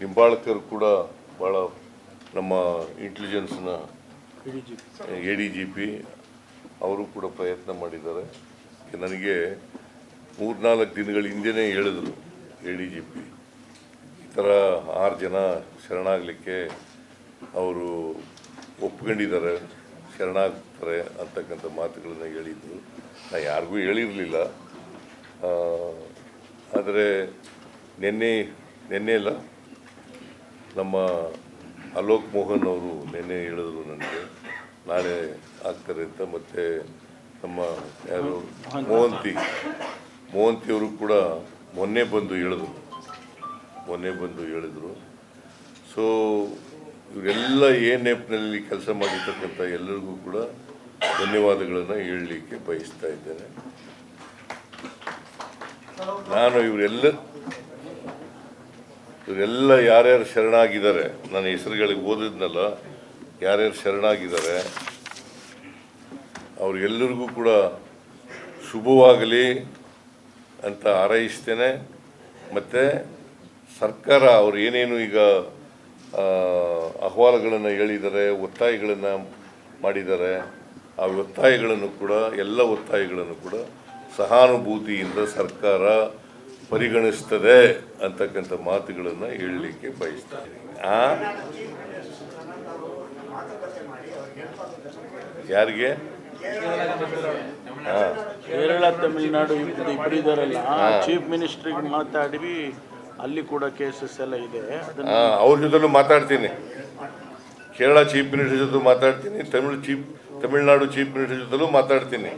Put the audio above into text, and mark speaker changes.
Speaker 1: ನಿಂಬಾಳ್ಕರ್ ಕೂಡ ಭಾಳ ನಮ್ಮ ಇಂಟೆಲಿಜೆನ್ಸ್ನ ADGP ಅವರು ಕೂಡ ಪ್ರಯತ್ನ ಮಾಡಿದ್ದಾರೆ. ನನಗೆ 3-4 ದಿನಗಳ ಹಿಂದೆಯೇ ಹೇಳಿದರು ADGP ಈ ಥರ 6 ಜನ ಶರಣಾಗಲಿಕ್ಕೆ ಅವರು ಒಪ್ಕೊಂಡಿದ್ದಾರೆ, ಶರಣಾಗ್ತಾರೆ ಅಂತಕ್ಕಂಥ ಮಾತುಗಳನ್ನು ಹೇಳಿದರು. ನಾನು ಯಾರಿಗೂ ಹೇಳಿರಲಿಲ್ಲ. ಆದರೆ ನಿನ್ನೆ ಇಲ್ಲ, ನಮ್ಮ ಅಲೋಕ್ ಮೋಹನ್ ಅವರು ನಿನ್ನೆ ಹೇಳಿದ್ರು ನನಗೆ ನಾಳೆ ಆಗ್ತಾರೆ ಅಂತ. ಮತ್ತು ನಮ್ಮ ಯಾರು ಮೋಹಂತಿ ಅವರು ಕೂಡ ಮೊನ್ನೆ ಬಂದು ಹೇಳಿದರು. ಸೊ ಇವರೆಲ್ಲ ANF-ನಲ್ಲಿ ಕೆಲಸ ಮಾಡಿರ್ತಕ್ಕಂಥ ಎಲ್ಲರಿಗೂ ಕೂಡ ಧನ್ಯವಾದಗಳನ್ನು ಹೇಳಲಿಕ್ಕೆ ಬಯಸ್ತಾ ಇದ್ದೇನೆ. ನಾನು ಇವರೆಲ್ಲ ಯಾರ್ಯಾರು ಶರಣಾಗಿದ್ದಾರೆ, ನನ್ನ ಹೆಸರುಗಳಿಗೆ ಓದಿದ್ನಲ್ಲ, ಯಾರ್ಯಾರು ಶರಣಾಗಿದ್ದಾರೆ ಅವ್ರಿಗೆಲ್ಲರಿಗೂ ಕೂಡ ಶುಭವಾಗಲಿ ಅಂತ ಹಾರೈಸ್ತೇನೆ. ಮತ್ತು ಸರ್ಕಾರ ಅವರು ಏನೇನು ಈಗ ಅಹವಾಲುಗಳನ್ನು ಹೇಳಿದ್ದಾರೆ, ಒತ್ತಾಯಗಳನ್ನು ಮಾಡಿದ್ದಾರೆ, ಆ ಒತ್ತಾಯಗಳನ್ನು ಕೂಡ ಎಲ್ಲ ಒತ್ತಾಯಗಳನ್ನು ಕೂಡ ಸಹಾನುಭೂತಿಯಿಂದ ಸರ್ಕಾರ ಪರಿಗಣಿಸ್ತದೆ ಅಂತಕ್ಕಂಥ ಮಾತುಗಳನ್ನು ಹೇಳಲಿಕ್ಕೆ ಬಯಸ್ತಾರೆ. ಯಾರಿಗೆ?
Speaker 2: ಕೇರಳ ತಮಿಳುನಾಡು ಇಬ್ಬರು ಇದ್ದಾರಲ್ಲ, ಚೀಫ್ ಮಿನಿಸ್ಟ್ರಿಗೆ ಮಾತಾಡಿ ಅಲ್ಲಿ ಕೂಡ ಕೇಸಸ್ ಎಲ್ಲ ಇದೆ.
Speaker 1: ಅವ್ರ ಜೊತೆಲೂ ಮಾತಾಡ್ತೀನಿ. ಕೇರಳ ಚೀಫ್ ಮಿನಿಸ್ಟರ್ ಜೊತೆ ಮಾತಾಡ್ತೀನಿ, ತಮಿಳುನಾಡು ಚೀಫ್ ಮಿನಿಸ್ಟರ್ ಜೊತೆಲೂ ಮಾತಾಡ್ತೀನಿ.